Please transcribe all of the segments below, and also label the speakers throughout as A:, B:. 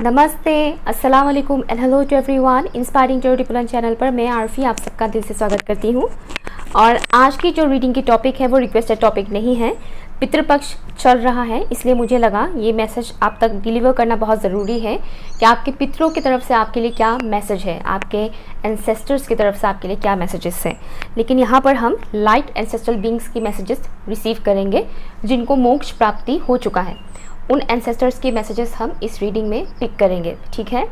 A: नमस्ते, अस्सलाम वालेकुम and hello to everyone. Inspiring to diploma channel पर मैं आरफी आप सबका दिल से स्वागत करती हूँ। और आज की जो रीडिंग की टॉपिक है वो रिक्वेस्टेड टॉपिक नहीं है। पितृपक्ष चल रहा है, इसलिए मुझे लगा ये मैसेज आप तक डिलीवर करना बहुत ज़रूरी है कि आपके पितरों की तरफ से आपके लिए क्या मैसेज है, आपके एंसेस्टर्स की तरफ से आपके लिए क्या मैसेजेस हैं। लेकिन यहाँ पर हम लाइट एंसेस्ट्रल बींग्स की मैसेजेस रिसीव करेंगे जिनको मोक्ष प्राप्ति हो चुका है। उन एंसेस्टर्स के मैसेजेस हम इस रीडिंग में पिक करेंगे, ठीक है।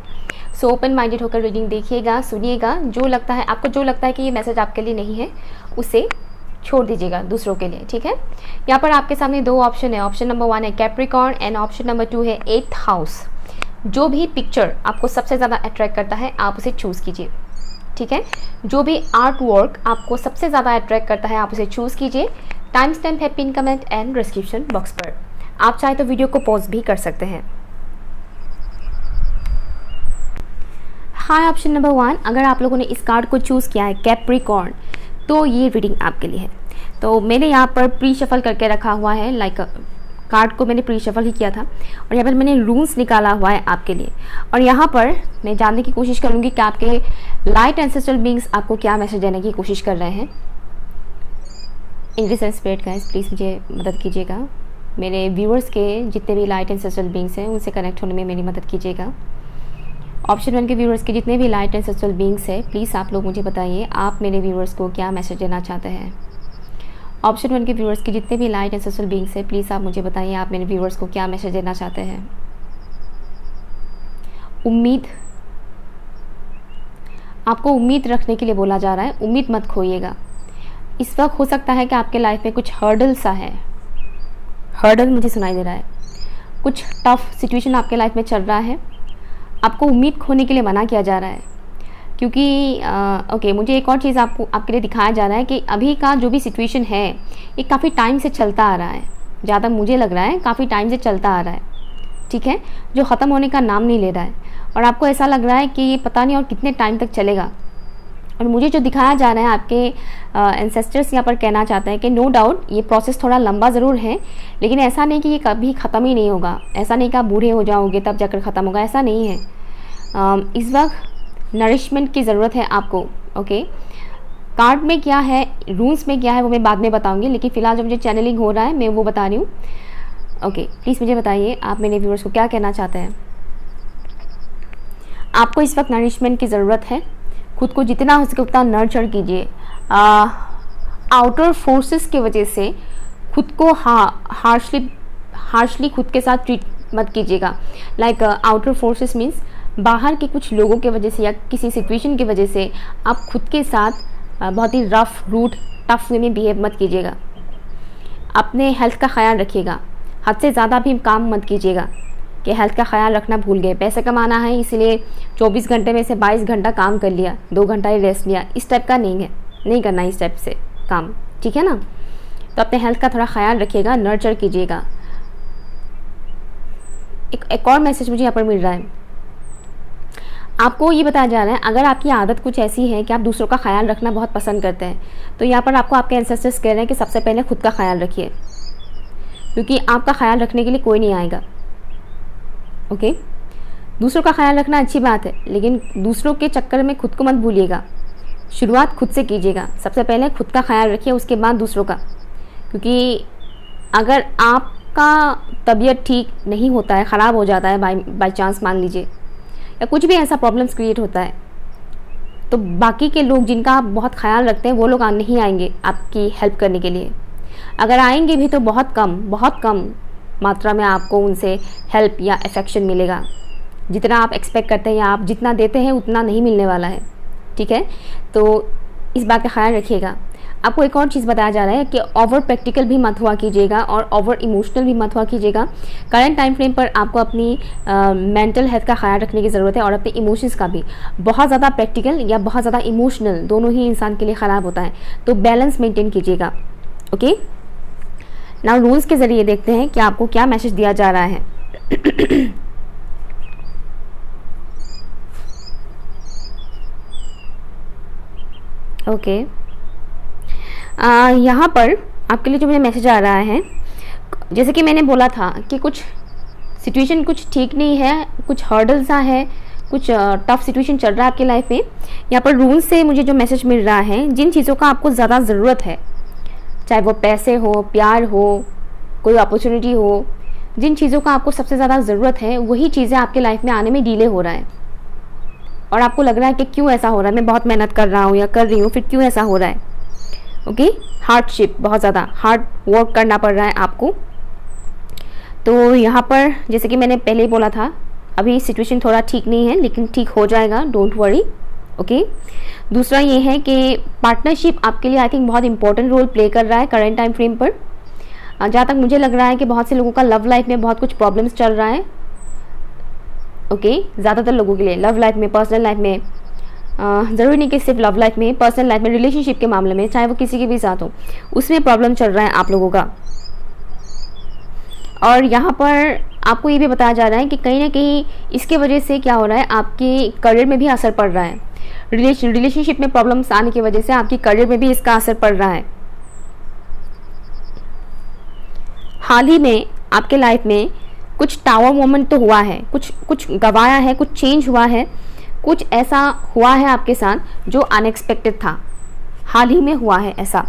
A: सो ओपन माइंडेड होकर रीडिंग देखिएगा, सुनिएगा। जो लगता है आपको, जो लगता है कि ये मैसेज आपके लिए नहीं है, उसे छोड़ दीजिएगा दूसरों के लिए, ठीक है। यहाँ पर आपके सामने दो ऑप्शन है। ऑप्शन नंबर 1 है कैप्रिकॉर्न एंड ऑप्शन नंबर 2 है 8th हाउस। जो भी पिक्चर आपको सबसे ज़्यादा अट्रैक्ट करता है आप उसे चूज़ कीजिए, ठीक है। जो भी आर्ट वर्क आपको सबसे ज़्यादा अट्रैक्ट करता है आप उसे चूज़ कीजिए। टाइम स्टैम्प है pin comment and description box पर। आप चाहे तो वीडियो को पॉज भी कर सकते हैं। हाँ, ऑप्शन नंबर 1, अगर आप लोगों ने इस कार्ड को चूज़ किया है कैप्रिकॉर्न, तो ये रीडिंग आपके लिए है। तो मैंने यहाँ पर प्री शफल करके रखा हुआ है, लाइक कार्ड को मैंने प्री शफल ही किया था और यहाँ पर मैंने रून्स निकाला हुआ है आपके लिए। और यहाँ पर मैं जानने की कोशिश करूँगी कि आपके लाइट एंसेस्ट्रल बीइंग्स आपको क्या मैसेज देने की कोशिश कर रहे हैं। English and spirit guys, please मुझे मदद कीजिएगा। मेरे व्यूअर्स के जितने भी लाइट एंसेस्ट्रल बीइंग्स हैं उनसे कनेक्ट होने में मेरी मदद कीजिएगा। ऑप्शन 1 के व्यूअर्स के जितने भी लाइट एंसेस्ट्रल बीइंग्स हैं, प्लीज़ आप लोग मुझे बताइए आप मेरे व्यूअर्स को क्या मैसेज देना चाहते हैं। ऑप्शन 1 के व्यूअर्स के जितने भी लाइट एंसेस्ट्रल बीइंग्स हैं, प्लीज़ आप मुझे बताइए आप मेरे व्यूअर्स को क्या मैसेज देना चाहते हैं। उम्मीद, आपको उम्मीद रखने के लिए बोला जा रहा है। उम्मीद मत खोइएगा। इस वक्त हो सकता है कि आपके लाइफ में कुछ हर्डल सा है, हर्डल मुझे सुनाई दे रहा है। कुछ टफ सिचुएशन आपके लाइफ में चल रहा है, आपको उम्मीद खोने के लिए मना किया जा रहा है। क्योंकि मुझे एक और चीज़ आपके लिए दिखाया जा रहा है कि अभी का जो भी सिचुएशन है ये काफ़ी टाइम से चलता आ रहा है। ज़्यादा मुझे लग रहा है काफ़ी टाइम से चलता आ रहा है, ठीक है, जो ख़त्म होने का नाम नहीं ले रहा है। और आपको ऐसा लग रहा है कि ये पता नहीं और कितने टाइम तक चलेगा। और मुझे जो दिखाया जा रहा है, आपके एंसेस्टर्स यहाँ पर कहना चाहते हैं कि नो डाउट ये प्रोसेस थोड़ा लंबा ज़रूर है, लेकिन ऐसा नहीं कि ये कभी ख़त्म ही नहीं होगा। ऐसा नहीं कि आप बूढ़े हो जाओगे तब जाकर ख़त्म होगा, ऐसा नहीं है। इस वक्त नरिशमेंट की ज़रूरत है आपको, ओके। कार्ड में क्या है, रूल्स में क्या है, वो मैं बाद में बताऊँगी, लेकिन फ़िलहाल जो मुझे चैनलिंग हो रहा है मैं वो बता रही हूँ, ओके। प्लीज़ मुझे बताइए आप मेरे व्यूअर्स को क्या कहना चाहते हैं। आपको इस वक्त नरिशमेंट की ज़रूरत है। खुद को जितना हो सके उतना नर्चर कीजिए। आउटर फोर्सेस की वजह से खुद को हार्शली खुद के साथ ट्रीट मत कीजिएगा। लाइक आउटर फोर्सेस मीन्स बाहर के कुछ लोगों की वजह से या किसी सिचुएशन की वजह से आप खुद के साथ बहुत ही रफ रूट टफ वे में बिहेव मत कीजिएगा। अपने हेल्थ का ख्याल रखिएगा। हद से ज़्यादा भी काम मत कीजिएगा कि हेल्थ का ख्याल रखना भूल गए। पैसे कमाना है इसलिए 24 घंटे में से 22 घंटा काम कर लिया, 2 घंटा ही रेस्ट लिया, इस टाइप का नहीं है, नहीं करना इस टाइप से काम, ठीक है ना। तो अपने हेल्थ का थोड़ा ख्याल रखिएगा, नर्चर कीजिएगा। एक और मैसेज मुझे यहाँ पर मिल रहा है। आपको ये बताया जा रहा है अगर आपकी आदत कुछ ऐसी है कि आप दूसरों का ख्याल रखना बहुत पसंद करते हैं, तो यहाँ पर आपको आपके एंसेस्टर्स कह रहे हैं कि सबसे पहले खुद का ख्याल रखिए, क्योंकि आपका ख्याल रखने के लिए कोई नहीं आएगा, ओके। दूसरों का ख्याल रखना अच्छी बात है, लेकिन दूसरों के चक्कर में खुद को मत भूलिएगा। शुरुआत खुद से कीजिएगा। सबसे पहले खुद का ख्याल रखिए, उसके बाद दूसरों का। क्योंकि अगर आपका तबीयत ठीक नहीं होता है, ख़राब हो जाता है बाई चांस मान लीजिए, या कुछ भी ऐसा प्रॉब्लम्स क्रिएट होता है, तो बाकी के लोग जिनका आप बहुत ख्याल रखते हैं वो लोग नहीं आएंगे आपकी हेल्प करने के लिए। अगर आएंगे भी तो बहुत कम मात्रा में आपको उनसे हेल्प या अफेक्शन मिलेगा। जितना आप एक्सपेक्ट करते हैं या आप जितना देते हैं उतना नहीं मिलने वाला है, ठीक है। तो इस बात का ख्याल रखिएगा। आपको एक और चीज़ बताया जा रहा है कि ओवर प्रैक्टिकल भी मत हुआ कीजिएगा और ओवर इमोशनल भी मत हुआ कीजिएगा। करंट टाइम फ्रेम पर आपको अपनी मेंटल हेल्थ का ख्याल रखने की ज़रूरत है और अपने इमोशंस का भी। बहुत ज़्यादा प्रैक्टिकल या बहुत ज़्यादा इमोशनल दोनों ही इंसान के लिए ख़राब होता है, तो बैलेंस मेंटेन कीजिएगा, ओके। नाउ रूल्स के ज़रिए देखते हैं कि आपको क्या मैसेज दिया जा रहा है। ओके, यहाँ पर आपके लिए जो मुझे मैसेज आ रहा है, जैसे कि मैंने बोला था कि कुछ सिचुएशन कुछ ठीक नहीं है, कुछ हर्डल सा है, कुछ टफ सिचुएशन चल रहा है आपकी लाइफ में। यहाँ पर रूल से मुझे जो मैसेज मिल रहा है, जिन चीज़ों का आपको ज़्यादा ज़रूरत है, चाहे वो पैसे हो, प्यार हो, कोई अपॉर्चुनिटी हो, जिन चीज़ों का आपको सबसे ज़्यादा ज़रूरत है वही चीज़ें आपके लाइफ में आने में डिले हो रहा है। और आपको लग रहा है कि क्यों ऐसा हो रहा है, मैं बहुत मेहनत कर रहा हूँ या कर रही हूँ, फिर क्यों ऐसा हो रहा है। ओके, हार्डशिप, बहुत ज़्यादा हार्ड वर्क करना पड़ रहा है आपको। तो यहाँ पर जैसे कि मैंने पहले ही बोला था, अभी सिचुएशन थोड़ा ठीक नहीं है, लेकिन ठीक हो जाएगा, डोंट वरी। ओके, दूसरा ये है कि पार्टनरशिप आपके लिए आई थिंक बहुत इंपॉर्टेंट रोल प्ले कर रहा है करंट टाइम फ्रेम पर। जहाँ तक मुझे लग रहा है कि बहुत से लोगों का लव लाइफ में बहुत कुछ प्रॉब्लम्स चल रहा है। ओके, ज़्यादातर लोगों के लिए लव लाइफ में, पर्सनल लाइफ में, ज़रूरी नहीं कि सिर्फ लव लाइफ में, पर्सनल लाइफ में, रिलेशनशिप के मामले में, चाहे वो किसी के भी साथ हो, उसमें प्रॉब्लम चल रहा है आप लोगों का। और यहाँ पर आपको ये भी बताया जा रहा है कि कहीं ना कहीं इसके वजह से क्या हो रहा है, आपके करियर में भी असर पड़ रहा है। रिलेशनशिप में प्रॉब्लम्स आने की वजह से आपकी करियर में भी इसका असर पड़ रहा है। हाल ही में आपके लाइफ में कुछ टावर मोमेंट तो हुआ है, कुछ गवाया है, कुछ चेंज हुआ है, कुछ ऐसा हुआ है आपके साथ जो अनएक्सपेक्टेड था, हाल ही में हुआ है ऐसा।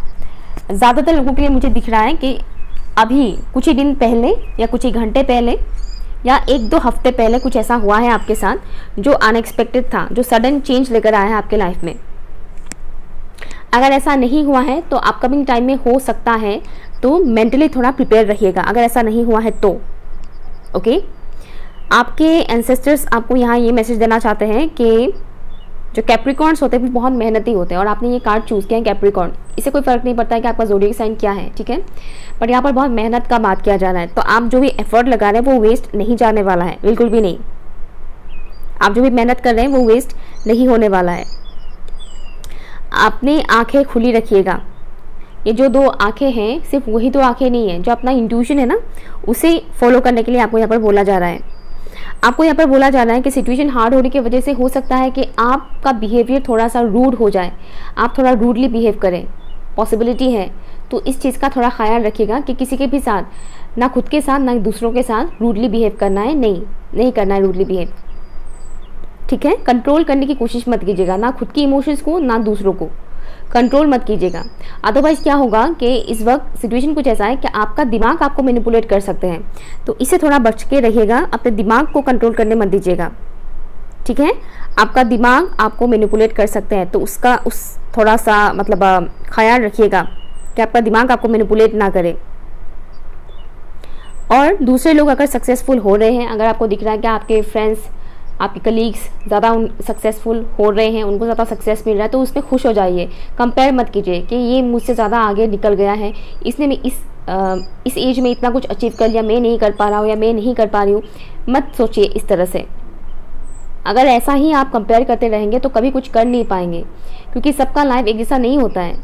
A: ज़्यादातर लोगों के लिए मुझे दिख रहा है कि अभी कुछ ही दिन पहले या कुछ ही घंटे पहले या 1-2 हफ्ते पहले कुछ ऐसा हुआ है आपके साथ जो अनएक्सपेक्टेड था, जो सडन चेंज लेकर आया है आपके लाइफ में। अगर ऐसा नहीं हुआ है तो अपकमिंग टाइम में हो सकता है, तो मेंटली थोड़ा प्रिपेयर रहिएगा अगर ऐसा नहीं हुआ है तो। ओके, आपके एंसेस्टर्स आपको यहाँ ये मैसेज देना चाहते हैं कि जो कैप्रिकॉर्न्स होते हैं वो बहुत मेहनती होते हैं, और आपने ये कार्ड चूज़ किया है कैप्रिकॉर्न, इससे कोई फ़र्क नहीं पड़ता है कि आपका ज़ोडिएक साइन क्या है, ठीक है। बट यहाँ पर बहुत मेहनत का बात किया जा रहा है, तो आप जो भी एफर्ट लगा रहे हैं वो वेस्ट नहीं जाने वाला है, बिल्कुल भी नहीं। आप जो भी मेहनत कर रहे हैं वो वेस्ट नहीं होने वाला है। अपनी आँखें खुली रखिएगा। ये जो 2 आँखें हैं, सिर्फ वही 2 आँखें नहीं है, जो अपना इंट्यूशन है ना, उसे फॉलो करने के लिए आपको यहाँ पर बोला जा रहा है। आपको यहाँ पर बोला जा रहा है कि सिचुएशन हार्ड होने की वजह से हो सकता है कि आपका बिहेवियर थोड़ा सा रूड हो जाए, आप थोड़ा रूडली बिहेव करें, पॉसिबिलिटी है। तो इस चीज़ का थोड़ा ख्याल रखिएगा कि किसी के भी साथ, ना खुद के साथ ना दूसरों के साथ रूडली बिहेव करना है, नहीं करना है रूडली बिहेव, ठीक है। कंट्रोल करने की कोशिश मत कीजिएगा, ना खुद की इमोशंस को ना दूसरों को, कंट्रोल मत कीजिएगा। अदरवाइज़ क्या होगा कि इस वक्त सिचुएशन कुछ ऐसा है कि आपका दिमाग आपको मैनिपुलेट कर सकते हैं, तो इससे थोड़ा बच के रहिएगा, अपने दिमाग को कंट्रोल करने मत दीजिएगा, ठीक है। आपका दिमाग आपको मैनिपुलेट कर सकते हैं, तो उसका थोड़ा सा मतलब ख्याल रखिएगा कि आपका दिमाग आपको मैनिपुलेट ना करे। और दूसरे लोग अगर सक्सेसफुल हो रहे हैं, अगर आपको दिख रहा है कि आपके फ्रेंड्स, आपके कलीग्स ज़्यादा सक्सेसफुल हो रहे हैं, उनको ज़्यादा सक्सेस मिल रहा है, तो उसमें खुश हो जाइए। कंपेयर मत कीजिए कि ये मुझसे ज़्यादा आगे निकल गया है, इसने मैं इस एज में इतना कुछ अचीव कर लिया, मैं नहीं कर पा रहा हूँ या मैं नहीं कर पा रही हूँ। मत सोचिए इस तरह से। अगर ऐसा ही आप कंपेयर करते रहेंगे तो कभी कुछ कर नहीं पाएंगे, क्योंकि सबका लाइफ एक जैसा नहीं होता है।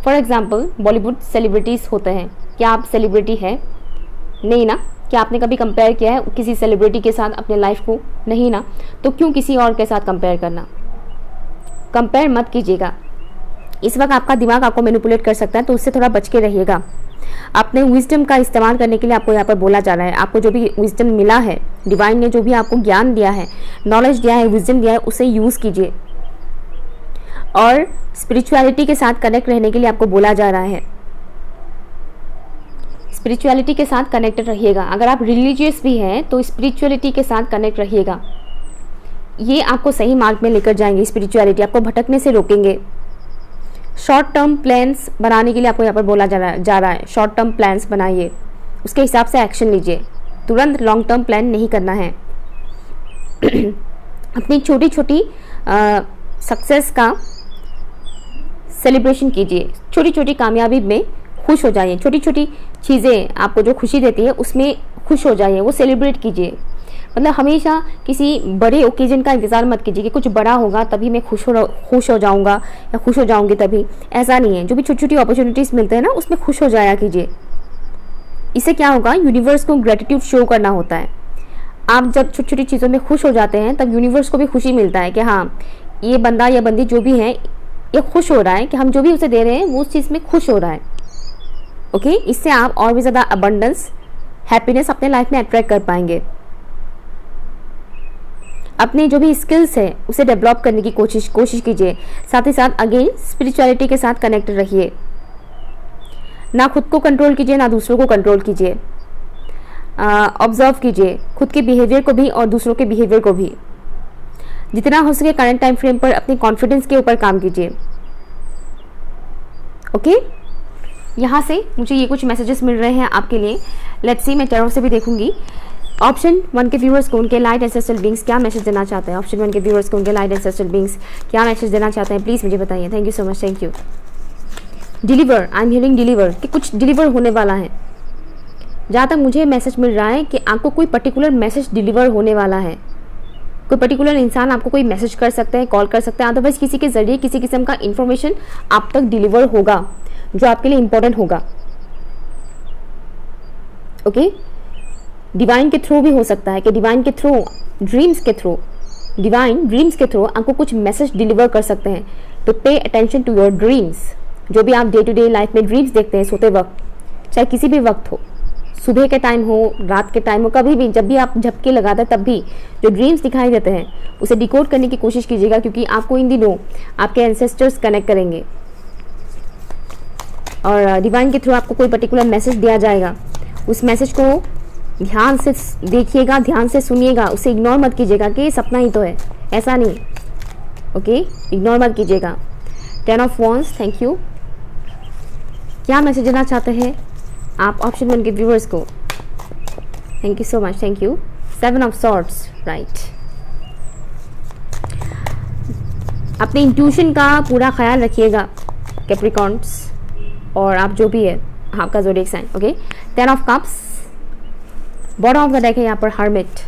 A: फॉर एग्जाम्पल, बॉलीवुड सेलिब्रिटीज़ होते हैं, क्या आप सेलिब्रिटी है? नहीं ना। क्या आपने कभी कंपेयर किया है किसी सेलिब्रिटी के साथ अपने लाइफ को? नहीं ना। तो क्यों किसी और के साथ कंपेयर करना? कंपेयर मत कीजिएगा। इस वक्त आपका दिमाग आपको मैनिपुलेट कर सकता है, तो उससे थोड़ा बच के रहिएगा। अपने विजडम का इस्तेमाल करने के लिए आपको यहाँ पर बोला जा रहा है। आपको जो भी विजडम मिला है, डिवाइन ने जो भी आपको ज्ञान दिया है, नॉलेज दिया है, विजडम दिया है, उसे यूज़ कीजिए। और स्पिरिचुअलिटी के साथ कनेक्ट रहने के लिए आपको बोला जा रहा है। स्पिरिचुअलिटी के साथ कनेक्टेड रहिएगा। अगर आप रिलीजियस भी हैं तो स्पिरिचुअलिटी के साथ कनेक्ट रहिएगा। ये आपको सही मार्ग में लेकर जाएंगे। स्पिरिचुअलिटी आपको भटकने से रोकेंगे। शॉर्ट टर्म प्लान्स बनाने के लिए आपको यहाँ पर बोला जा रहा है। शॉर्ट टर्म प्लान्स बनाइए, उसके हिसाब से एक्शन लीजिए। तुरंत लॉन्ग टर्म प्लान नहीं करना है। अपनी छोटी छोटी सक्सेस का सेलिब्रेशन कीजिए। छोटी छोटी कामयाबी में खुश हो जाइए। छोटी छोटी चीज़ें आपको जो खुशी देती है उसमें खुश हो जाइए, वो सेलिब्रेट कीजिए। मतलब हमेशा किसी बड़े ओकेजन का इंतज़ार मत कीजिए कि कुछ बड़ा होगा तभी मैं खुश हो जाऊंगा या खुश हो जाऊंगी तभी। ऐसा नहीं है। जो भी छोटी छोटी अपॉर्चुनिटीज़ मिलते हैं ना, उसमें खुश हो जाया कीजिए। इससे क्या होगा, यूनिवर्स को ग्रेटिट्यूड शो करना होता है। आप जब छोटी छोटी चीज़ों में खुश हो जाते हैं तब यूनिवर्स को भी खुशी मिलता है कि हाँ, ये बंदा या बंदी जो भी है ये खुश हो रहा है कि हम जो भी उसे दे रहे हैं वो उस चीज़ में खुश हो रहा है। ओके, इससे आप और भी ज़्यादा अबंडेंस, हैप्पीनेस अपने लाइफ में अट्रैक्ट कर पाएंगे। अपने जो भी स्किल्स है उसे डेवलप करने की कोशिश कीजिए। साथ ही साथ अगेन स्पिरिचुअलिटी के साथ कनेक्ट रहिए। ना खुद को कंट्रोल कीजिए ना दूसरों को कंट्रोल कीजिए। ऑब्जर्व कीजिए खुद के बिहेवियर को भी और दूसरों के बिहेवियर को भी। जितना हो सके करंट टाइम फ्रेम पर अपने कॉन्फिडेंस के ऊपर काम कीजिए। ओके, यहाँ से मुझे ये कुछ मैसेजेस मिल रहे हैं आपके लिए। लेट्स सी, मैं टैरो से भी देखूंगी। ऑप्शन 1 के व्यूअर्स को उनके लाइट एंसेस्ट्रल बीइंग्स क्या मैसेज देना चाहते हैं। ऑप्शन 1 के व्यूअर्स को उनके लाइट एंसेस्ट्रल बीइंग्स क्या मैसेज देना चाहते हैं, प्लीज़ मुझे बताइए। Thank you so much, thank you. Deliver, I am hearing deliver, कि कुछ डिलीवर होने वाला है। जहाँ तक मुझे मैसेज मिल रहा है कि आपको कोई पर्टिकुलर मैसेज डिलीवर होने वाला है। कोई पर्टिकुलर इंसान आपको कोई मैसेज कर सकता है, कॉल कर सकता है, अदरवाइज किसी के जरिए किसी किस्म का इन्फॉर्मेशन आप तक डिलीवर होगा जो आपके लिए इंपॉर्टेंट होगा। ओके, डिवाइन के थ्रू भी हो सकता है कि डिवाइन के थ्रू, ड्रीम्स के थ्रू, डिवाइन ड्रीम्स के थ्रू आपको कुछ मैसेज डिलीवर कर सकते हैं। तो pay attention to your dreams. जो भी आप डे टू डे लाइफ में ड्रीम्स देखते हैं सोते वक्त, चाहे किसी भी वक्त हो, सुबह के टाइम हो, रात के टाइम हो, कभी भी जब भी आप झपके लगाते हैं तब भी जो ड्रीम्स दिखाई देते हैं उसे डिकोड करने की कोशिश कीजिएगा, क्योंकि आपको इन दिनों आपके एंसेस्टर्स कनेक्ट करेंगे और डिवाइन के थ्रू आपको कोई पर्टिकुलर मैसेज दिया जाएगा। उस मैसेज को ध्यान से देखिएगा, ध्यान से सुनिएगा, उसे इग्नोर मत कीजिएगा कि सपना ही तो है, ऐसा नहीं। ओके, इग्नोर मत कीजिएगा। 10 ऑफ वॉन्ड्स, थैंक यू। क्या मैसेज देना चाहते हैं आप ऑप्शन 1 के व्यूअर्स को? Thank you so much, thank you. 7 of swords, right. अपने इंट्यूशन का पूरा ख्याल रखिएगा कैप्रिकॉर्न्स, और आप जो भी है आपका zodiac sign. Okay, 10 of cups, bottom of the deck है यहाँ पर हर्मिट।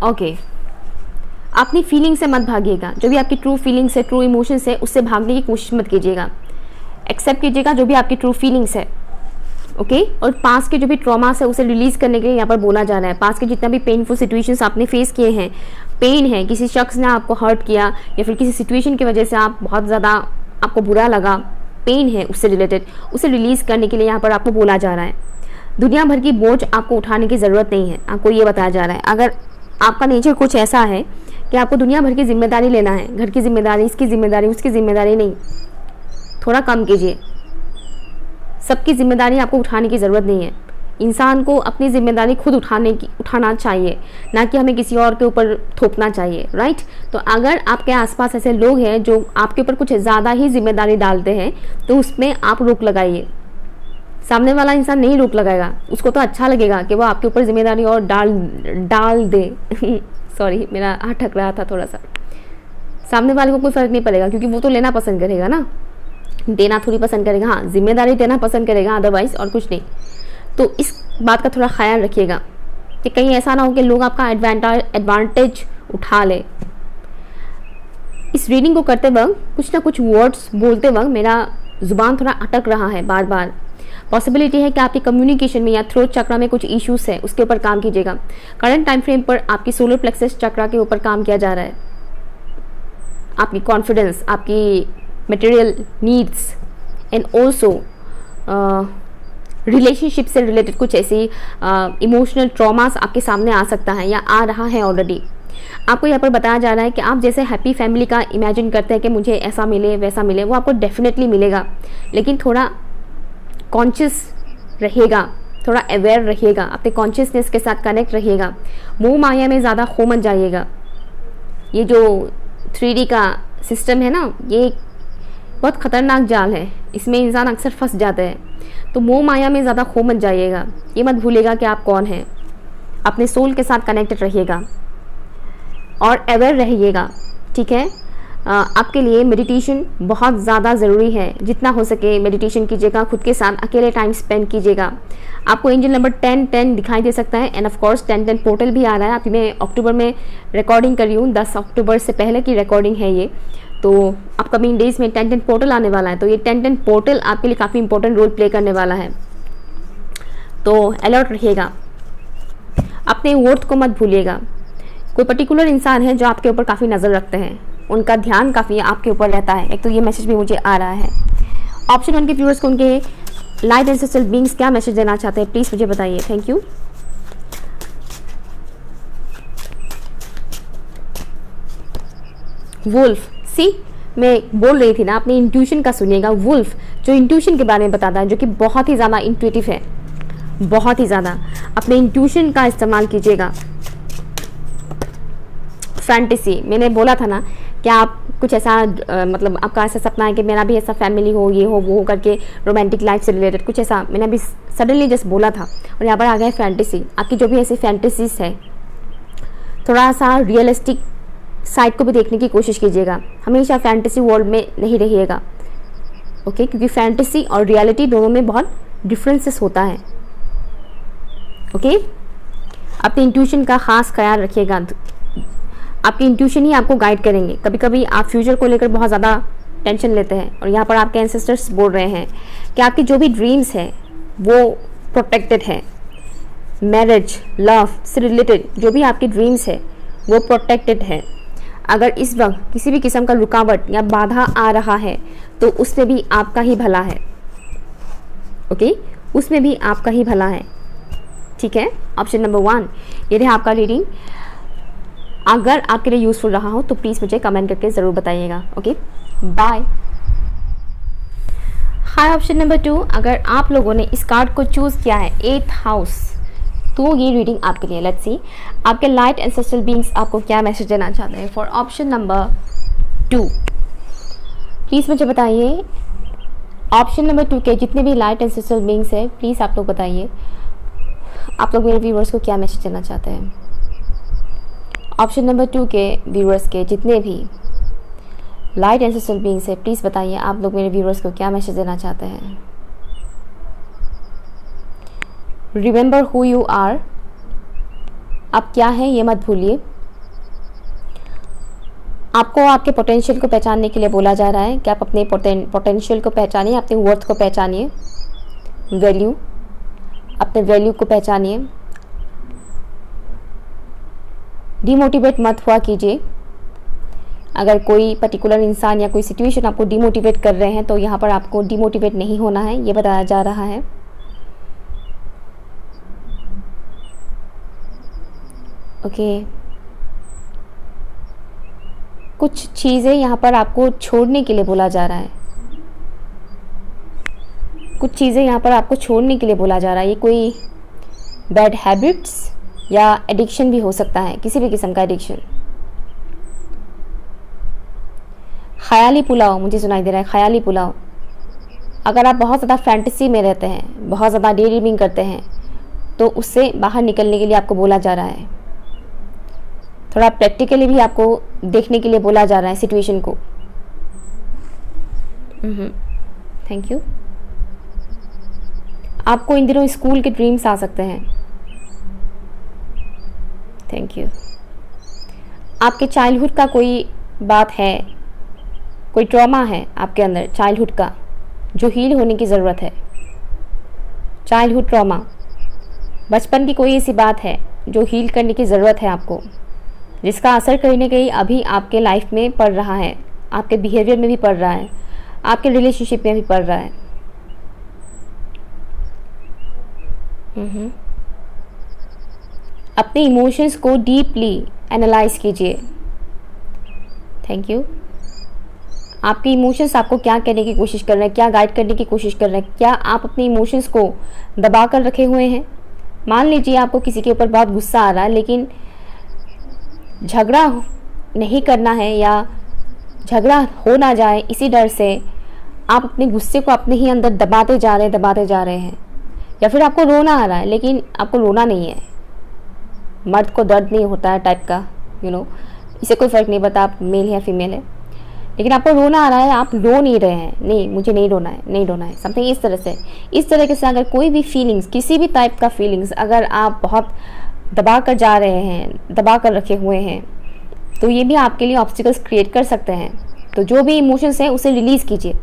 A: ओके, अपनी फीलिंग से मत भागिएगा। जो भी आपकी ट्रू फीलिंग्स है, ट्रू इमोशंस है, उससे भागने की कोशिश मत कीजिएगा। एक्सेप्ट कीजिएगा जो भी आपकी ट्रू फीलिंग्स है। ओके, और पास्ट के जो भी ट्रॉमास है उसे रिलीज करने के लिए यहाँ पर बोला जा रहा है। पास्ट के जितना भी पेनफुल सिचुएशंस आपने फेस किए हैं, पेन है, किसी शख्स ने आपको हर्ट किया या फिर किसी सिचुएशन की वजह से आप बहुत ज़्यादा आपको बुरा लगा, पेन है उससे रिलेटेड, उसे रिलीज करने के लिए यहाँ पर आपको बोला जा रहा है। दुनिया भर की बोझ आपको उठाने की ज़रूरत नहीं है, आपको ये बताया जा रहा है। अगर आपका नेचर कुछ ऐसा है कि आपको दुनिया भर की जिम्मेदारी लेना है, घर की जिम्मेदारी, इसकी जिम्मेदारी, उसकी जिम्मेदारी नहीं, थोड़ा कम कीजिए। सबकी जिम्मेदारी आपको उठाने की ज़रूरत नहीं है। इंसान को अपनी जिम्मेदारी खुद उठाना चाहिए, ना कि हमें किसी और के ऊपर थोपना चाहिए, राइट। तो अगर आपके आसपास ऐसे लोग हैं जो आपके ऊपर कुछ ज़्यादा ही जिम्मेदारी डालते हैं तो उसमें आप रोक लगाइए। सामने वाला इंसान नहीं रोक लगाएगा, उसको तो अच्छा लगेगा कि वो आपके ऊपर जिम्मेदारी और डाल दे सॉरी, मेरा हाथ ठक रहा था थोड़ा सा। सामने वाले को कोई फ़र्क नहीं पड़ेगा, क्योंकि वो तो लेना पसंद करेगा ना, देना थोड़ी पसंद करेगा। हाँ, जिम्मेदारी देना पसंद करेगा, अदरवाइज और कुछ नहीं। तो इस बात का थोड़ा ख्याल रखिएगा कि कहीं ऐसा ना हो कि लोग आपका एडवांटेज उठा ले। इस रीडिंग को करते वक्त कुछ ना कुछ वर्ड्स बोलते वक्त मेरा जुबान थोड़ा अटक रहा है बार बार। पॉसिबिलिटी है कि आपकी कम्युनिकेशन में या थ्रोट चक्रा में कुछ इश्यूज है, उसके ऊपर काम कीजिएगा। करंट टाइम फ्रेम पर आपकी सोलर प्लेक्सस चक्रा के ऊपर काम किया जा रहा है। आपकी कॉन्फिडेंस, आपकी material needs and also relationship से रिलेटेड कुछ ऐसी इमोशनल ट्रॉमास आपके सामने आ सकता है या आ रहा है ऑलरेडी। आपको यहाँ पर बताया जा रहा है कि आप जैसे हैप्पी फैमिली का इमेजिन करते हैं कि मुझे ऐसा मिले वैसा मिले, वो आपको डेफिनेटली मिलेगा, लेकिन थोड़ा कॉन्शियस रहिएगा, थोड़ा अवेयर रहिएगा, अपने कॉन्शियसनेस के साथ कनेक्ट रहिएगा। मोह माया में ज़्यादा खो मत जाइएगा। ये जो 3D का सिस्टम है ना, ये बहुत ख़तरनाक जाल है, इसमें इंसान अक्सर फंस जाता है। तो मोह माया में ज़्यादा खो मत जाइएगा। ये मत भूलिएगा कि आप कौन हैं। अपने सोल के साथ कनेक्टेड रहिएगा और अवेयर रहिएगा, ठीक है। आपके लिए मेडिटेशन बहुत ज़्यादा ज़रूरी है। जितना हो सके मेडिटेशन कीजिएगा, खुद के साथ अकेले टाइम स्पेंड कीजिएगा। आपको एंजल नंबर 1010 दिखाई दे सकता है, एंड ऑफ कोर्स 1010 पोर्टल भी आ रहा है। अभी मैं अक्टूबर में रिकॉर्डिंग कर रही हूँ, 10 अक्टूबर से पहले की रिकॉर्डिंग है ये। तो अपकमिंग डेज में 1010 पोर्टल आने वाला है, तो ये 1010 पोर्टल आपके लिए काफ़ी इंपॉर्टेंट रोल प्ले करने वाला है। तो अलर्ट रहिएगा, अपने वर्थ को मत भूलिएगा। कोई पर्टिकुलर इंसान है जो आपके ऊपर काफ़ी नज़र रखते हैं, उनका ध्यान काफ़ी आपके ऊपर रहता है। एक तो ये मैसेज भी मुझे आ रहा है। ऑप्शन 1 के व्यूअर्स को उनके लाइट एंसेस्ट्रल बीइंग्स क्या मैसेज देना चाहते हैं, प्लीज़ मुझे बताइए। Thank you. वुल्फ, सी मैं बोल रही थी ना, अपनी इंट्यूशन का सुनिएगा। वुल्फ जो इंट्यूशन के बारे में बताता है, जो कि बहुत ही ज़्यादा इंट्यूटिव है, बहुत ही ज़्यादा। अपने इंट्यूशन का इस्तेमाल कीजिएगा। फैंटेसी, मैंने बोला था ना कि आप कुछ ऐसा मतलब आपका ऐसा सपना है कि मेरा भी ऐसा फैमिली हो, ये हो वो हो करके, रोमांटिक लाइफ से रिलेटेड कुछ ऐसा, मैंने अभी सडनली जस्ट बोला था और यहाँ पर आ गया फैंटेसी। आपकी जो भी ऐसी फैंटेसीज है, थोड़ा सा रियलिस्टिक साइड को भी देखने की कोशिश कीजिएगा। हमेशा फैंटेसी वर्ल्ड में नहीं रहिएगा, ओके? क्योंकि फैंटेसी और रियलिटी दोनों में बहुत डिफरेंसेस होता है, ओके? अपने इंट्यूशन का खास ख्याल रखिएगा। आपकी इंट्यूशन ही आपको गाइड करेंगे। कभी कभी आप फ्यूचर को लेकर बहुत ज़्यादा टेंशन लेते हैं और यहाँ पर आपके एंसेस्टर्स बोल रहे हैं कि आपकी जो भी ड्रीम्स है वो प्रोटेक्टेड है। मैरिज, लव से रिलेटेड जो भी आपकी ड्रीम्स है वो प्रोटेक्टेड है। अगर इस वक्त किसी भी किस्म का रुकावट या बाधा आ रहा है तो उसमें भी आपका ही भला है, ओके? उसमें भी आपका ही भला है, ठीक है? ऑप्शन नंबर 1 ये रहा आपका रीडिंग। अगर आपके लिए यूज़फुल रहा हो तो प्लीज़ मुझे कमेंट करके ज़रूर बताइएगा, ओके? बाय। हाय, ऑप्शन नंबर 2, अगर आप लोगों ने इस कार्ड को चूज़ किया है 8th हाउस, तो ये रीडिंग आपके लिए। लेट्स सी आपके लाइट एंसेस्ट्रल बीइंग्स आपको क्या मैसेज देना चाहते हैं फॉर ऑप्शन नंबर 2। प्लीज़ मुझे बताइए। ऑप्शन नंबर 2 के जितने भी लाइट एंसेस्ट्रल बीइंग्स हैं, प्लीज़ आप लोग बताइए आप लोग मेरे व्यूअर्स को क्या मैसेज देना चाहते हैं। ऑप्शन नंबर 2 के व्यूअर्स के जितने भी लाइट एंसेस्ट्रल बीइंग्स है, प्लीज़ बताइए आप लोग मेरे व्यूअर्स को क्या मैसेज देना चाहते हैं। रिमेंबर हु यू आर, आप क्या हैं ये मत भूलिए। आपको आपके पोटेंशियल को पहचानने के लिए बोला जा रहा है कि आप अपने पोटेंशियल को पहचानिए, अपने वर्थ को पहचानिए, वैल्यू, अपने वैल्यू को पहचानिए। डिमोटिवेट मत हुआ कीजिए। अगर कोई पर्टिकुलर इंसान या कोई सिचुएशन आपको डिमोटिवेट कर रहे हैं तो यहाँ पर आपको डिमोटिवेट नहीं होना है, ये बताया जा रहा है। ओके, कुछ चीज़ें यहाँ पर आपको छोड़ने के लिए बोला जा रहा है। कुछ चीज़ें यहाँ पर आपको छोड़ने के लिए बोला जा रहा है। ये कोई बैड हैबिट्स या एडिक्शन भी हो सकता है, किसी भी किस्म का एडिक्शन। ख्याली पुलाव मुझे सुनाई दे रहा है, ख्याली पुलाव। अगर आप बहुत ज़्यादा फैंटेसी में रहते हैं, बहुत ज़्यादा डे ड्रीमिंग करते हैं, तो उससे बाहर निकलने के लिए आपको बोला जा रहा है। थोड़ा प्रैक्टिकली भी आपको देखने के लिए बोला जा रहा है सिचुएशन को। Thank you. आपको इन दिनों स्कूल के ड्रीम्स आ सकते हैं। Thank you. आपके चाइल्डहुड का कोई बात है, कोई ट्रॉमा है आपके अंदर चाइल्डहुड का, जो हील होने की ज़रूरत है। चाइल्डहुड ट्रॉमा, बचपन की कोई ऐसी बात है जो हील करने की ज़रूरत है आपको, जिसका असर कहीं ना कहीं अभी आपके लाइफ में पड़ रहा है, आपके बिहेवियर में भी पड़ रहा है, आपके रिलेशनशिप में भी पड़ रहा है। अपने इमोशंस को डीपली एनालाइज कीजिए। Thank you. आपके इमोशंस आपको क्या कहने की कोशिश कर रहे हैं, क्या गाइड करने की कोशिश कर रहे हैं? क्या आप अपने इमोशंस को दबा कर रखे हुए हैं? मान लीजिए आपको किसी के ऊपर बहुत गुस्सा आ रहा है, लेकिन झगड़ा नहीं करना है या झगड़ा हो ना जाए इसी डर से आप अपने गुस्से को अपने ही अंदर दबाते जा रहे हैं। या फिर आपको रोना आ रहा है लेकिन आपको रोना नहीं है। मर्द को दर्द नहीं होता है टाइप का, इसे कोई फ़र्क नहीं पड़ता आप मेल है या फीमेल है, लेकिन आपको रोना आ रहा है, आप रो नहीं रहे हैं। नहीं, मुझे नहीं रोना है, समथिंग इस तरह से अगर कोई भी फीलिंग्स, किसी भी टाइप का फीलिंग्स अगर आप बहुत दबा कर जा रहे हैं, दबा कर रखे हुए हैं, तो ये भी आपके लिए ऑब्स्टिकल्स क्रिएट कर सकते हैं। तो जो भी इमोशंस हैं उसे रिलीज़ कीजिए।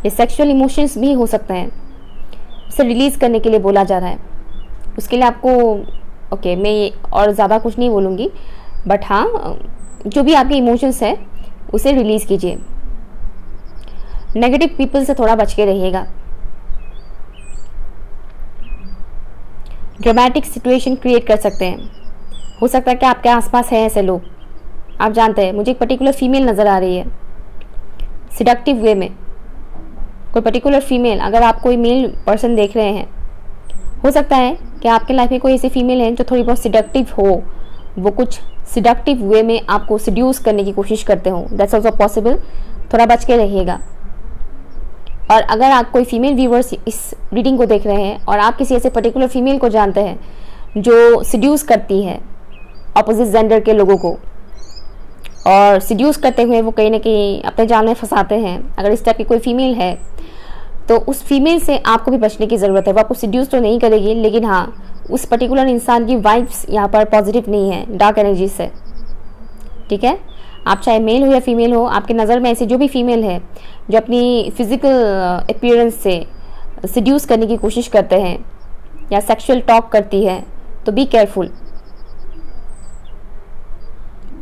A: ये सेक्सुअल इमोशंस भी हो सकते हैं, उसे रिलीज़ करने के लिए बोला जा रहा है। उसके लिए आपको मैं और ज़्यादा कुछ नहीं बोलूँगी, बट हाँ, जो भी आपके इमोशंस है उसे रिलीज़ कीजिए। नेगेटिव पीपल से थोड़ा बच के रहिएगा। ड्रामेटिक सिचुएशन क्रिएट कर सकते हैं। हो सकता है कि आपके आसपास है ऐसे लोग, आप जानते हैं मुझे एक पर्टिकुलर फीमेल नज़र आ रही है सिडक्टिव वे में, कोई पर्टिकुलर फीमेल। अगर आप कोई मेल पर्सन देख रहे हैं, हो सकता है कि आपके लाइफ में कोई ऐसी फीमेल है जो थोड़ी बहुत सिडक्टिव हो, वो कुछ सिडक्टिव वे में आपको सिड्यूस करने की कोशिश करते हो। दैट्स ऑल्सो पॉसिबल, थोड़ा बच के रहिएगा। और अगर आप कोई फीमेल व्यूवर्स इस रीडिंग को देख रहे हैं और आप किसी ऐसे पर्टिकुलर फीमेल को जानते हैं जो सिड्यूस करती है अपोजिट जेंडर के लोगों को, और सिड्यूस करते हुए वो कहीं ना कहीं अपने जाल में फंसाते हैं, अगर इस टाइप की कोई फीमेल है तो उस फीमेल से आपको भी बचने की ज़रूरत है। वो आपको सिड्यूस तो नहीं करेगी, लेकिन हाँ, उस पर्टिकुलर इंसान की वाइब्स यहाँ पर पॉजिटिव नहीं है, डार्क एनर्जी से। ठीक है, आप चाहे मेल हो या फीमेल हो, आपकी नज़र में ऐसी जो भी फीमेल है जो अपनी फिजिकल अपीयरेंस से सिड्यूस करने की कोशिश करते हैं या सेक्सुअल टॉक करती है, तो बी केयरफुल।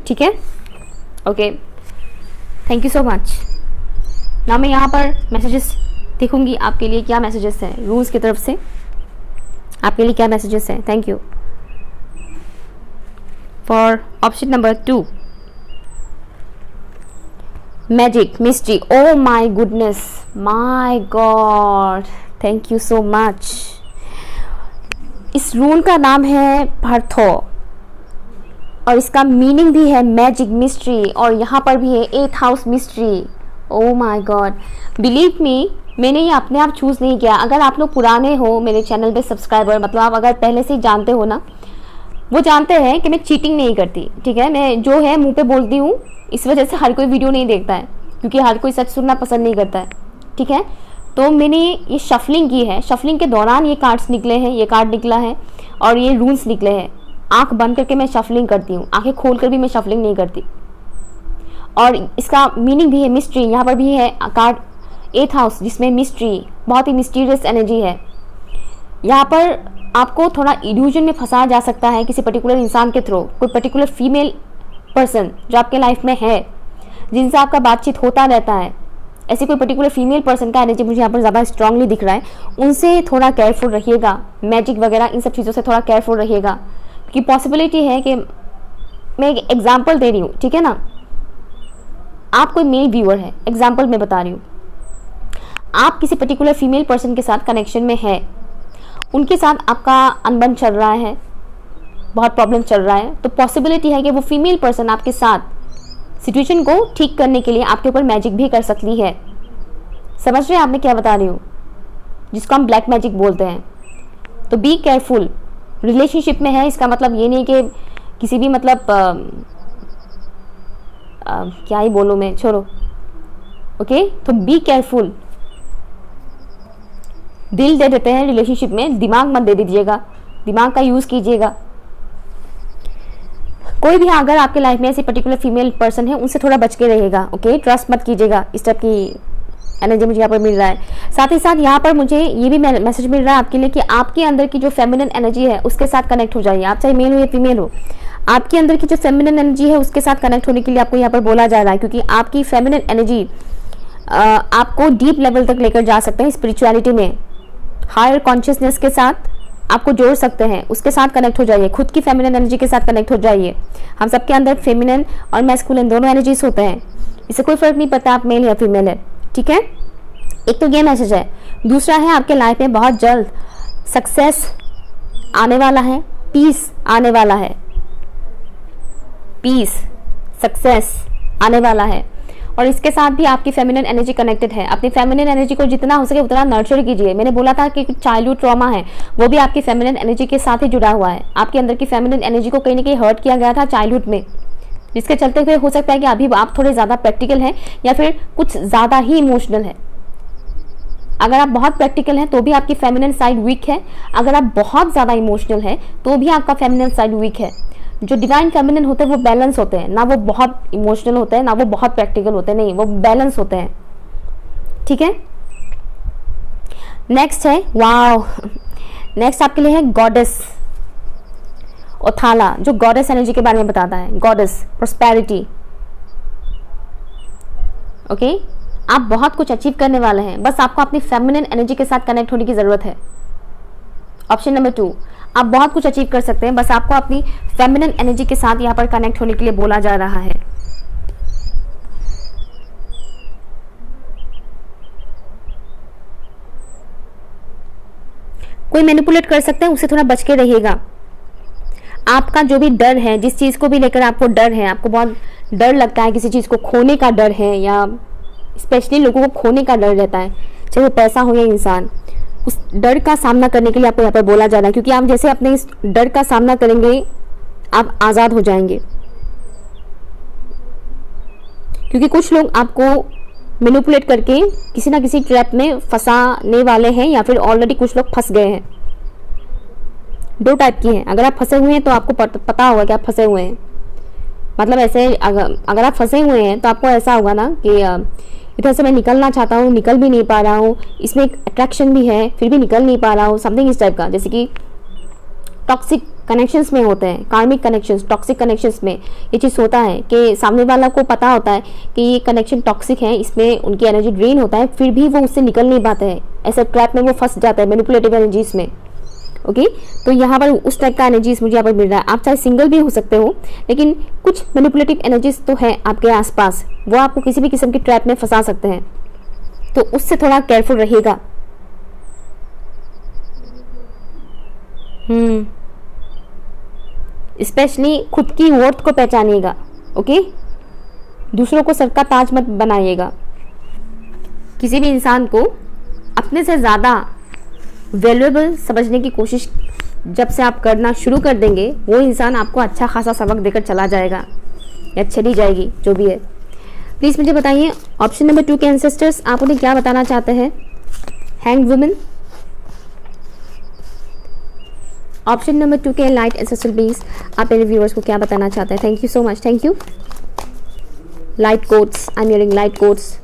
A: ठीक है, okay, thank you so much. ना मैं यहाँ पर मैसेजेस देखूंगी आपके लिए, क्या मैसेजेस हैं रूल्स की तरफ से, आपके लिए क्या मैसेजेस हैं। Thank you for option number 2, magic mystery. Oh my goodness, my God, thank you so much. इस रूल का नाम है भर्थो और इसका मीनिंग भी है मैजिक मिस्ट्री, और यहाँ पर भी है 8th house mystery. Oh my God, believe me, मैंने ये अपने आप चूज़ नहीं किया। अगर आप लोग पुराने हो मेरे चैनल पे सब्सक्राइबर, मतलब आप अगर पहले से ही जानते हो ना, वो जानते हैं कि मैं चीटिंग नहीं करती। ठीक है, मैं जो है मुंह पे बोलती हूँ, इस वजह से हर कोई वीडियो नहीं देखता है, क्योंकि हर कोई सच सुनना पसंद नहीं करता है। ठीक है, तो मैंने ये शफलिंग की है, शफलिंग के दौरान ये कार्ड्स निकले हैं, ये कार्ड निकला है और ये रूल्स निकले हैं। आंख बंद करके मैं शफलिंग करती हूँ, आंखें खोल कर भी मैं शफलिंग नहीं करती। और इसका मीनिंग भी है मिस्ट्री। यहाँ पर भी है कार्ड 8th हाउस, जिसमें मिस्ट्री, बहुत ही मिस्टीरियस एनर्जी है। यहाँ पर आपको थोड़ा इल्यूजन में फंसाया जा सकता है किसी पर्टिकुलर इंसान के थ्रू, कोई पर्टिकुलर फीमेल पर्सन जो आपके लाइफ में है, जिनसे आपका बातचीत होता रहता है, ऐसी कोई पर्टिकुलर फीमेल पर्सन का एनर्जी मुझे यहाँ पर ज़्यादा स्ट्रांगली दिख रहा है। उनसे थोड़ा केयरफुल रहिएगा, मैजिक वगैरह इन सब चीज़ों से थोड़ा केयरफुल रहिएगा, क्योंकि पॉसिबिलिटी है कि मैं एक एग्जाम्पल दे रही हूँ। ठीक है ना, आप कोई मेल व्यूअर है, एग्जाम्पल मैं बता रही हूँ, आप किसी पर्टिकुलर फीमेल पर्सन के साथ कनेक्शन में है, उनके साथ आपका अनबन चल रहा है, बहुत प्रॉब्लम चल रहा है, तो पॉसिबिलिटी है कि वो फीमेल पर्सन आपके साथ सिचुएशन को ठीक करने के लिए आपके ऊपर मैजिक भी कर सकती है। समझ रहे हैं आप मैं क्या बता रही हूँ, जिसको हम ब्लैक मैजिक बोलते हैं। तो बी केयरफुल। रिलेशनशिप में है, इसका मतलब ये नहीं कि किसी भी मतलब क्या ही बोलूँ मैं, छोड़ो। ओके, तो बी केयरफुल। दिल दे देते हैं रिलेशनशिप में, दिमाग मत दे दीजिएगा, दिमाग का यूज़ कीजिएगा। कोई भी अगर आपके लाइफ में ऐसी पर्टिकुलर फीमेल पर्सन है, उनसे थोड़ा बच के रहिएगा। ओके, ट्रस्ट मत कीजिएगा, इस टाइप की एनर्जी मुझे यहाँ पर मिल रहा है। साथ ही साथ यहाँ पर मुझे ये भी मैसेज मिल रहा है आपके लिए कि आपके अंदर की जो फेमिनिन एनर्जी है उसके साथ कनेक्ट हो जाइए। आप चाहे मेल हो या फीमेल हो, आपके अंदर की जो फेमिनिन एनर्जी है उसके साथ कनेक्ट होने के लिए आपको यहाँ पर बोला जा रहा है, क्योंकि आपकी फेमिनिन एनर्जी आपको डीप लेवल तक लेकर जा सकते हैं स्पिरिचुअलिटी में, हायर कॉन्शियसनेस के साथ आपको जोड़ सकते हैं। उसके साथ कनेक्ट हो जाइए, खुद की फेमिनिन एनर्जी के साथ कनेक्ट हो जाइए। हम सबके अंदर फेमिनिन और मैस्कुलिन दोनों एनर्जीज होते हैं, इससे कोई फर्क नहीं पड़ता आप मेल या फीमेल है। ठीक है, एक तो ये मैसेज है। दूसरा है आपके लाइफ में बहुत जल्द सक्सेस आने वाला है, पीस आने वाला है, पीस सक्सेस आने वाला है। और इसके साथ भी आपकी फेमिनिन एनर्जी कनेक्टेड है। अपनी फेमिनिन एनर्जी को जितना हो सके उतना नर्चर कीजिए। मैंने बोला था कि चाइल्डहुड ट्रॉमा है, वो भी आपकी फेमिनिन एनर्जी के साथ ही जुड़ा हुआ है। आपके अंदर की फेमिनिन एनर्जी को कहीं ना कहीं हर्ट किया गया था चाइल्डहुड में, जिसके चलते हुए हो सकता है कि अभी आप थोड़े ज़्यादा प्रैक्टिकल हैं या फिर कुछ ज़्यादा ही इमोशनल है। अगर आप बहुत प्रैक्टिकल हैं तो भी आपकी फेमिनिन साइड वीक है, अगर आप बहुत ज़्यादा इमोशनल हैं तो भी आपका फेमिनिन साइड वीक है। जो डिवाइन फेमिनिन होते हैं वो बैलेंस होते हैं, ना वो बहुत इमोशनल होते हैं ना वो बहुत प्रैक्टिकल होते हैं, नहीं, वो बैलेंस होते हैं। ठीक है, नेक्स्ट है, वाओ, नेक्स्ट आपके लिए है गॉडेस ओथाला, जो गॉडेस एनर्जी के बारे में बताता है। Goddess prosperity. ओके, आप बहुत कुछ अचीव करने वाले हैं, बस आपको अपनी फेमिनिन एनर्जी के साथ कनेक्ट होने की जरूरत है। ऑप्शन नंबर 2, आप बहुत कुछ अचीव कर सकते हैं, बस आपको अपनी फेमिनिन एनर्जी के साथ यहाँ पर कनेक्ट होने के लिए बोला जा रहा है। कोई मैनिपुलेट कर सकता है, उससे थोड़ा बच के रहिएगा। आपका जो भी डर है, जिस चीज़ को भी लेकर आपको डर है, आपको बहुत डर लगता है, किसी चीज़ को खोने का डर है, या स्पेशली लोगों को खोने का डर रहता है, चाहे वो पैसा हो या इंसान, उस डर का सामना करने के लिए आपको यहाँ पर बोला जा रहा है। क्योंकि आप जैसे अपने इस डर का सामना करेंगे, आप आज़ाद हो जाएंगे। क्योंकि कुछ लोग आपको मैनिपुलेट करके किसी ना किसी ट्रैप में फंसाने वाले हैं, या फिर ऑलरेडी कुछ लोग फंस गए हैं। दो टाइप की हैं। अगर आप फंसे हुए हैं तो आपको पता होगा कि आप फंसे हुए हैं। मतलब ऐसे अगर आप फंसे हुए हैं तो आपको ऐसा होगा ना कि इधर से मैं निकलना चाहता हूँ, निकल भी नहीं पा रहा हूँ, इसमें एक अट्रैक्शन भी है, फिर भी निकल नहीं पा रहा हूँ, समथिंग इस टाइप का। जैसे कि टॉक्सिक कनेक्शंस में होते हैं, कार्मिक कनेक्शंस, टॉक्सिक कनेक्शंस में ये चीज़ होता है कि सामने वाला को पता होता है कि ये कनेक्शन टॉक्सिक है, इसमें उनकी एनर्जी ड्रेन होता है, फिर भी वो उससे निकल नहीं पाते हैं। ऐसे ट्रैप में वो फंस जाता है, मैनिपुलेटिव एनर्जीज में। ओके, तो यहाँ पर उस टाइप का एनर्जीज मुझे यहाँ पर मिल रहा है। आप चाहे सिंगल भी हो सकते हो, लेकिन कुछ मैनिपुलेटिव एनर्जीज तो है आपके आसपास, वो आपको किसी भी किस्म की ट्रैप में फंसा सकते हैं, तो उससे थोड़ा केयरफुल रहिएगा। स्पेशली खुद की वर्थ को पहचानिएगा। ओके, दूसरों को सर का ताज मत बनाइएगा। किसी भी इंसान को अपने से ज़्यादा वैल्यूएबल समझने की कोशिश जब से आप करना शुरू कर देंगे, वो इंसान आपको अच्छा खासा सबक देकर चला जाएगा या चली जाएगी, जो भी है। प्लीज़ मुझे बताइए ऑप्शन नंबर 2 के एंसेस्टर्स आप उन्हें क्या बताना चाहते हैं। Hanged women. ऑप्शन नंबर 2 के लाइट एंसेस्ट्रल बीइंग्स आप मेरे व्यूअर्स को क्या बताना चाहते हैं। Thank you so much, thank you. Light codes, I am hearing light codes.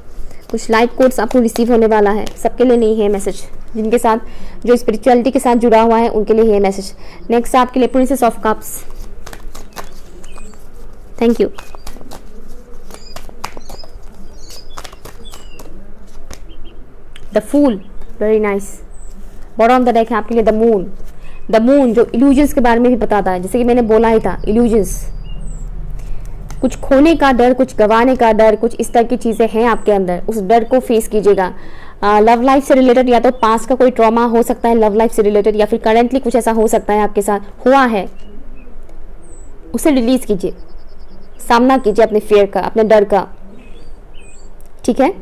A: कुछ लाइट कोड्स आपको रिसीव होने वाला है, सबके लिए नहीं है मैसेज। जिनके साथ जो स्पिरिचुअलिटी के साथ जुड़ा हुआ है उनके लिए है मैसेज। नेक्स्ट आपके लिए princess of cups. Thank you. The fool, very nice. Bottom of the deck है आपके लिए द मून। द मून जो इल्यूजन्स के बारे में भी बताता है, जैसे कि मैंने बोला ही था, इल्यूजन्स, कुछ खोने का डर, कुछ गंवाने का डर, कुछ इस तरह की चीज़ें हैं आपके अंदर, उस डर को फेस कीजिएगा। लव लाइफ से रिलेटेड, या तो पास्ट का कोई ट्रॉमा हो सकता है लव लाइफ से रिलेटेड, या फिर करेंटली कुछ ऐसा हो सकता है आपके साथ हुआ है, उसे रिलीज कीजिए, सामना कीजिए अपने फियर का, अपने डर का। ठीक है,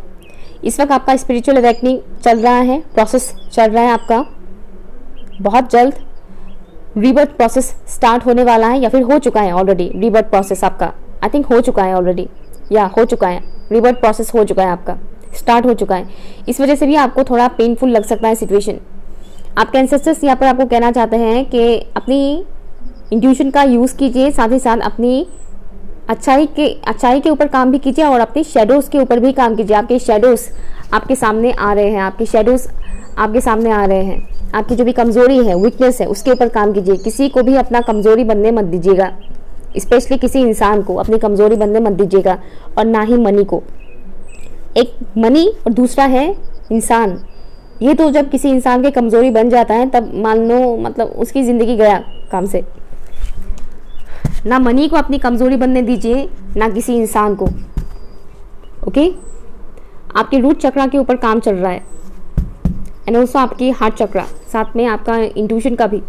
A: इस वक्त आपका स्पिरिचुअल अवेकनिंग चल रहा है, प्रोसेस चल रहा है आपका। बहुत जल्द रीबर्थ प्रोसेस स्टार्ट होने वाला है, या फिर हो चुका है ऑलरेडी रीबर्थ प्रोसेस आपका। आई थिंक हो चुका है ऑलरेडी, या हो चुका है, रीबर्थ प्रोसेस हो चुका है आपका, स्टार्ट हो चुका है। इस वजह से भी आपको थोड़ा पेनफुल लग सकता है सिचुएशन। आपके एंसेस्टर्स यहाँ पर आपको कहना चाहते हैं कि अपनी इंट्यूशन का यूज़ कीजिए, साथ ही साथ अपनी अच्छाई के ऊपर काम भी कीजिए, और अपने शेडोज़ के ऊपर भी काम कीजिए। आपके शेडोज़ आपके सामने आ रहे हैं, आपके शेडोज़ आपके सामने आ रहे हैं। आपकी जो भी कमज़ोरी है, वीकनेस है, उसके ऊपर काम कीजिए। किसी को भी अपना कमज़ोरी बनने मत दीजिएगा, स्पेशली किसी इंसान को अपनी कमज़ोरी बनने मत दीजिएगा, और ना ही मनी को। एक मनी और दूसरा है इंसान। ये तो जब किसी इंसान की कमज़ोरी बन जाता है तब मान लो मतलब उसकी ज़िंदगी गया काम से। ना मनी को अपनी कमज़ोरी बनने दीजिए, ना किसी इंसान को। ओके, आपके रूट चक्रा के ऊपर काम चल रहा है, एंड ऑल्सो आपकी हार्ट चक्रा, साथ में आपका इंट्यूशन का भी।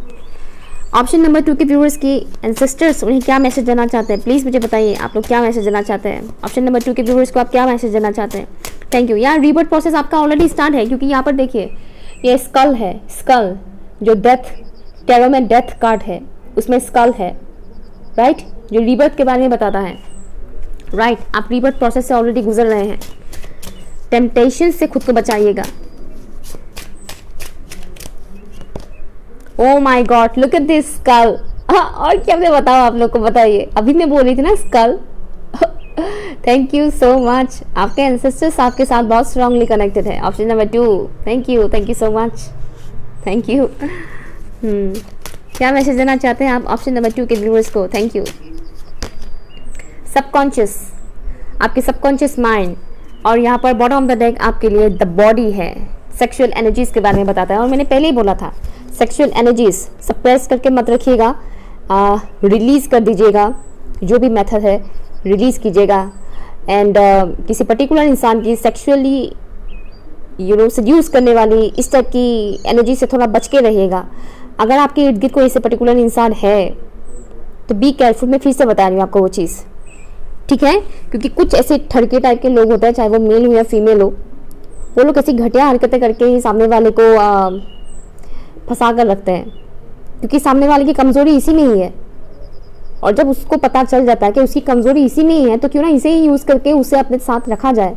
A: ऑप्शन नंबर 2 के व्यूअर्स की एंसेस्टर्स उन्हें क्या मैसेज देना चाहते हैं, प्लीज़ मुझे बताइए आप लोग क्या मैसेज देना चाहते हैं। ऑप्शन नंबर 2 के व्यूअर्स को आप क्या मैसेज देना चाहते हैं। Thank you. यार रीबर्थ प्रोसेस आपका ऑलरेडी स्टार्ट है, क्योंकि यहाँ पर देखिए ये स्कल है, स्कल जो डेथ, टैरो में डेथ कार्ड है, उसमें स्कल है, राइट, जो रीबर्थ के बारे में बताता है। राइट, आप रीबर्थ प्रोसेस से ऑलरेडी गुजर रहे हैं। टेम्पटेशन से खुद को बचाइएगा। Oh my God, look at this skull. और क्या मैं बताऊँ आप लोग को, बताइए। अभी मैं बोल रही थी ना skull. Thank you so much. आपके एंसेस्टर्स आपके साथ बहुत स्ट्रांगली कनेक्टेड है। Option number 2, thank you so much, thank you. क्या मैसेज देना चाहते हैं आप ऑप्शन नंबर 2 के व्यूअर्स को। Thank you. सबकॉन्शियस, आपके सबकॉन्शियस माइंड, और यहाँ पर बॉटम ऑफ द डेक आपके लिए द बॉडी है, सेक्सुअल एनर्जीज के बारे में बताता है। और मैंने पहले ही बोला था सेक्सुअल एनर्जीज सप्रेस करके मत रखिएगा, रिलीज़ कर दीजिएगा, जो भी मेथड है रिलीज़ कीजिएगा। एंड किसी पर्टिकुलर इंसान की सेक्सुअली सड्यूस करने वाली इस टाइप की एनर्जी से थोड़ा बच के रहिएगा। अगर आपके इर्द गिर्द कोई ऐसे पर्टिकुलर इंसान है तो बी केयरफुल। मैं फिर से बता रही हूँ आपको वो चीज़, ठीक है? क्योंकि कुछ ऐसे ठड़के टाइप के लोग होते हैं, चाहे वो मेल हो या फीमेल हो, वो लोग ऐसी घटिया हरकतें करके ही सामने वाले को फंसा कर रखते हैं, क्योंकि सामने वाले की कमज़ोरी इसी में ही है। और जब उसको पता चल जाता है कि उसकी कमज़ोरी इसी में ही है, तो क्यों ना इसे ही यूज़ करके उसे अपने साथ रखा जाए।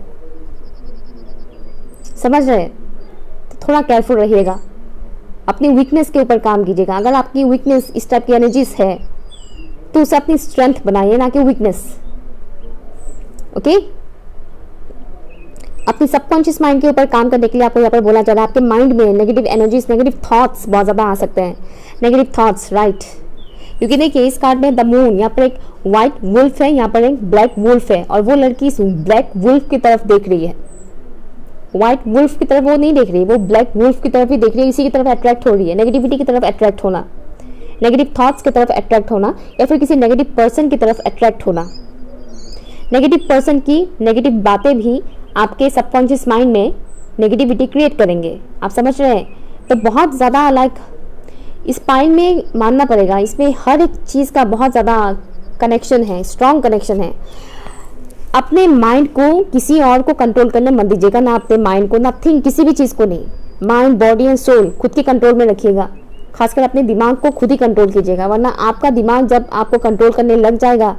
A: समझ रहे? तो थोड़ा केयरफुल रहिएगा, अपनी वीकनेस के ऊपर काम कीजिएगा। अगर आपकी वीकनेस इस टाइप की एनर्जीज है तो उसे अपनी स्ट्रेंथ बनाइए, ना कि वीकनेस। ओके? अपनी सबकॉन्शियस माइंड के ऊपर काम करने के लिए आपको यहाँ पर बोला जा रहा है, आपके माइंड में नेगेटिव एनर्जीज, नेगेटिव थॉट्स बहुत ज़्यादा आ सकते हैं। Negative thoughts, right? क्योंकि देखिए इस कार्ड में द मून, यहाँ पर एक व्हाइट वुल्फ है, यहाँ पर एक ब्लैक वुल्फ है, और वो लड़की इस ब्लैक वुल्फ की तरफ देख रही है। व्हाइट वुल्फ की तरफ वो नहीं देख रही, वो ब्लैक वुल्फ की तरफ ही देख रही है। इसी की तरफ अट्रैक्ट हो रही है, नेगेटिविटी की तरफ अट्रैक्ट होना, नेगेटिव थॉट्स की तरफ अट्रैक्ट होना, या फिर किसी नेगेटिव पर्सन की तरफ अट्रैक्ट होना। नेगेटिव पर्सन की नेगेटिव बातें भी आपके सबकॉन्शियस माइंड में नेगेटिविटी क्रिएट करेंगे। आप समझ रहे हैं? तो बहुत ज़्यादा लाइक इस पॉइंट में मानना पड़ेगा, इसमें हर एक चीज़ का बहुत ज़्यादा कनेक्शन है, स्ट्रॉन्ग कनेक्शन है। अपने माइंड को किसी और को कंट्रोल करने मत दीजिएगा, ना अपने माइंड को, नथिंग, किसी भी चीज़ को नहीं। माइंड, बॉडी एंड सोल खुद के कंट्रोल में रखिएगा। खासकर अपने दिमाग को खुद ही कंट्रोल कीजिएगा, वरना आपका दिमाग जब आपको कंट्रोल करने लग जाएगा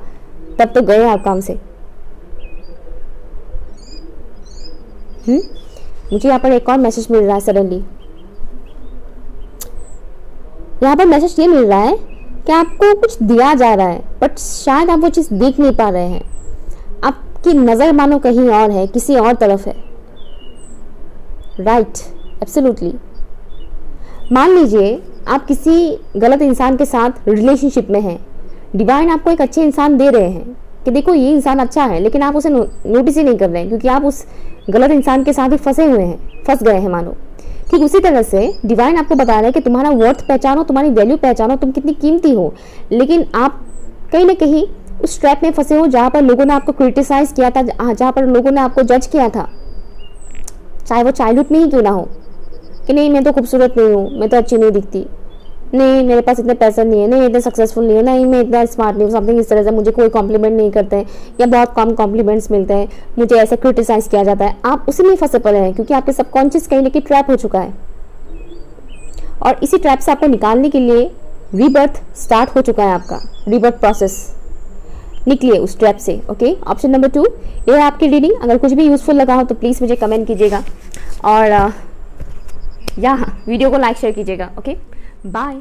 A: तब तो गए आप काम से। मुझे यहाँ पर एक और मैसेज मिल रहा है सडनली। यहाँ पर मैसेज ये मिल रहा है कि आपको कुछ दिया जा रहा है, बट शायद आप वो चीज़ देख नहीं पा रहे हैं। आपकी नज़र मानो कहीं और है, किसी और तरफ है। Right, absolutely. मान लीजिए आप किसी गलत इंसान के साथ रिलेशनशिप में हैं, डिवाइन आपको एक अच्छे इंसान दे रहे हैं कि देखो ये इंसान अच्छा है, लेकिन आप उसे नोटिस ही नहीं कर रहे हैं, क्योंकि आप उस गलत इंसान के साथ ही फंस गए हैं मानो। ठीक उसी तरह से डिवाइन आपको बता रहा है कि तुम्हारा वर्थ पहचानो, तुम्हारी वैल्यू पहचानो, तुम कितनी कीमती हो। लेकिन आप कहीं ना कहीं उस ट्रैप में फंसे हो जहाँ पर लोगों ने आपको क्रिटिसाइज किया था, जहाँ पर लोगों ने आपको जज किया था, चाहे वो चाइल्डहुड में ही क्यों ना हो, कि नहीं मैं तो खूबसूरत नहीं हूँ, मैं तो अच्छी नहीं दिखती, नहीं मेरे पास इतने पैसे नहीं है, नहीं इतने सक्सेसफुल नहीं है, नहीं मैं इतना स्मार्ट नहीं हूँ, समथिंग इस तरह से। मुझे कोई कॉम्प्लीमेंट नहीं करते हैं या बहुत कम कॉम्प्लीमेंट्स मिलते हैं, मुझे ऐसे क्रिटिसाइज किया जाता है। आप उसी में फंसे पड़े हैं, क्योंकि आपके सबकॉन्शियस कहीं ना कहीं ट्रैप हो चुका है, और इसी ट्रैप से आपको निकालने के लिए रीबर्थ स्टार्ट हो चुका है। आपका रीबर्थ प्रोसेस, निकलिए उस ट्रैप से। ओके, ऑप्शन नंबर 2 ये है आपकी रीडिंग। अगर कुछ भी यूजफुल लगा हो तो प्लीज़ मुझे कमेंट कीजिएगा, और वीडियो को लाइक शेयर कीजिएगा। Okay, bye.